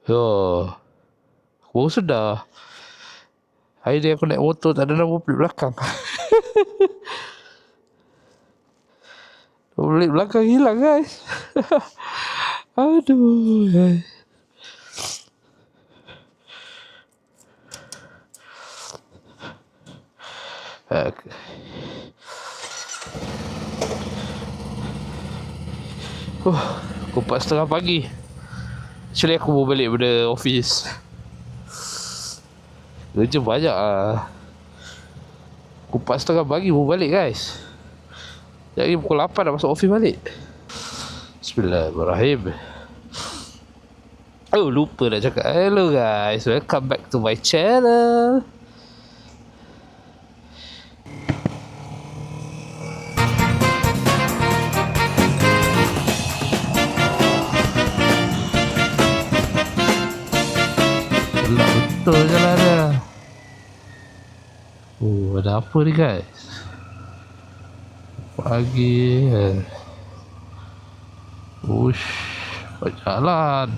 Yo, aku baru sedar. Hari ni aku naik motor tak ada nombor plate belakang. Nombor plate belakang hilang guys. Aduh guys. Okay. Pukul 4:30 pagi. Actually aku baru balik pada office. Kerja banyak lah. Pukul 4:30 pagi baru balik guys. Jadi pukul 8 dah masuk office balik. Bismillahirrahmanirrahim. Oh lupa nak cakap. Hello guys, welcome back to my channel. Gelap betul jalan dia. Oh ada apa ni guys? Pagi ush, jalan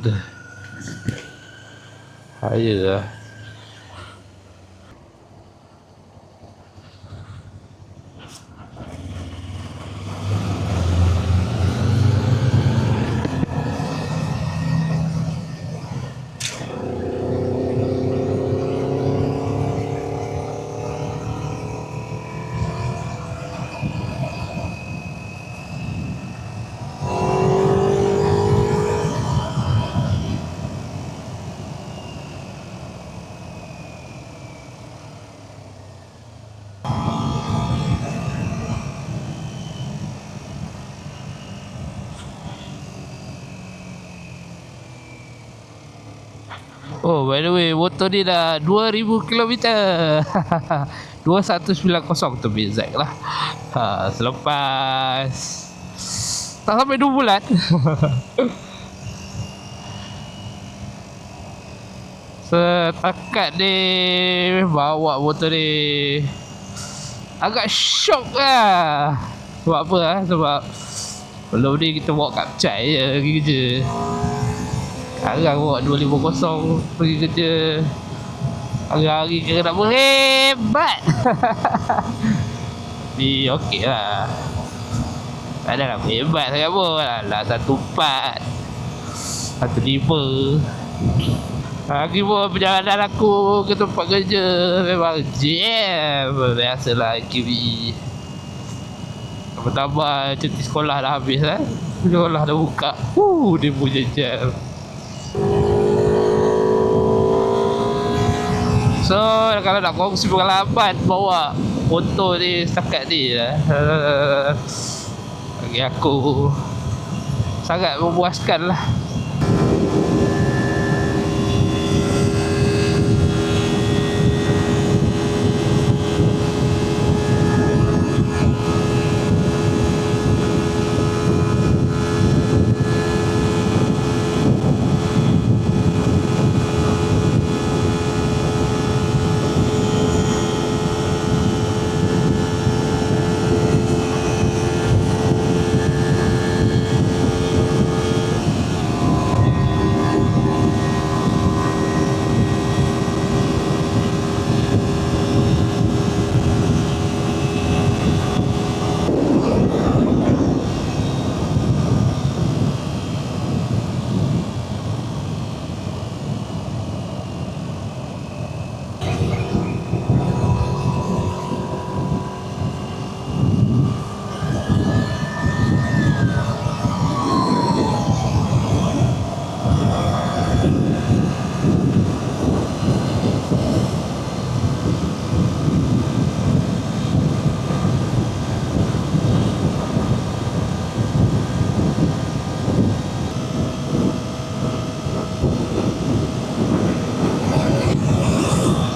ayolah. Oh by the way, motor ni dah 2000 km. 2190 tu exact lah. Selepas tak sampai 2 bulan. Setakat ni bawa motor ni agak syok lah. Sebab apa lah? Sebab belum ni kita bawa kapcai je pergi kerja. Sekarang bawa 250 pergi kerja. Hari-hari kira nak berhebat. Tapi okey lah. Tak ada nak berhebat sangat pun lah. 14 15. Lagi pun perjalanan aku ke tempat kerja memang jam. Biasalah IQB. Tambah cuti sekolah dah habis lah. Sekolah dah buka. Dia punya jam. So kalau nak kongsi pengalaman bawa motor ni setakat ni lah, bagi aku sangat memuaskan lah.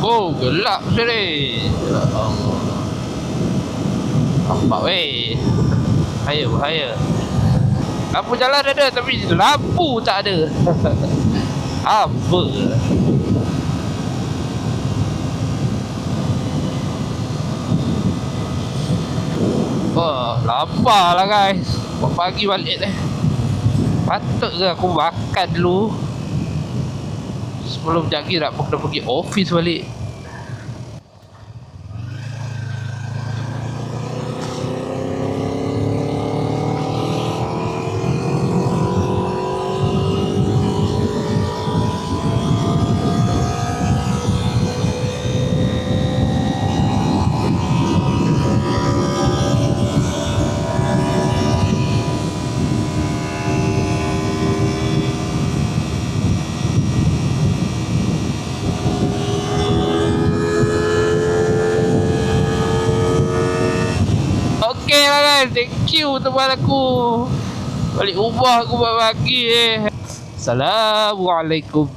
Oh gelap sini. Nampak weh. Bahaya. Lampu jalan ada tapi lampu tak ada. Apa? Oh, lapar lah guys. Buat pagi balik deh. Patut ke aku makan dulu? Sebelum lagi nak kena pergi office balik. Okay lah kan. Thank you teman aku. Balik rumah aku buat pagi Assalamualaikum.